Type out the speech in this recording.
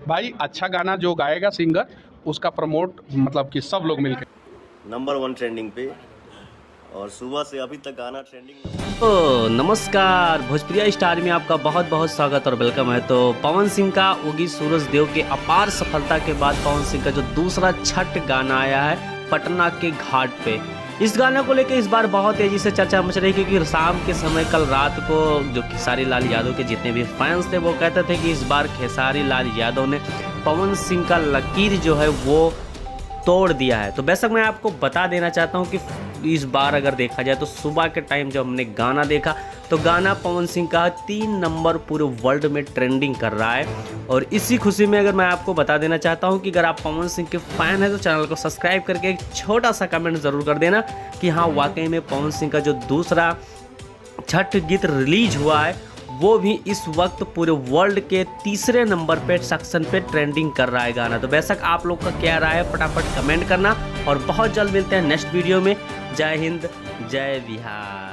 भाई अच्छा गाना जो गाएगा सिंगर उसका प्रमोट मतलब कि सब लोग मिलकर नंबर 1 ट्रेंडिंग पे, और सुबह से अभी तक गाना ट्रेंडिंग। तो नमस्कार, भोजपुरिया स्टार में आपका बहुत बहुत स्वागत और वेलकम है। तो पवन सिंह का उगी सूरज देव के अपार सफलता के बाद पवन सिंह का जो दूसरा छठ गाना आया है पटना के घाट पे, इस गाने को लेकर इस बार बहुत तेजी से चर्चा मच रही है, क्योंकि शाम के समय कल रात को जो खेसारी लाल यादव के जितने भी फैंस थे वो कहते थे कि इस बार खेसारी लाल यादव ने पवन सिंह का लकीर जो है वो तोड़ दिया है। तो बेशक मैं आपको बता देना चाहता हूं कि इस बार अगर देखा जाए तो सुबह के टाइम जब हमने गाना देखा तो गाना पवन सिंह का 3 नंबर पूरे वर्ल्ड में ट्रेंडिंग कर रहा है। और इसी खुशी में अगर मैं आपको बता देना चाहता हूं कि अगर आप पवन सिंह के फैन हैं तो चैनल को सब्सक्राइब करके एक छोटा सा कमेंट ज़रूर कर देना कि हाँ वाकई में पवन सिंह का जो दूसरा छठ गीत रिलीज हुआ है वो भी इस वक्त पूरे वर्ल्ड के तीसरे नंबर पे सेक्शन पे ट्रेंडिंग कर रहा है गाना। तो बेशक आप लोग का क्या राय है फटाफट कमेंट करना, और बहुत जल्द मिलते हैं नेक्स्ट वीडियो में। जय हिंद, जय बिहार।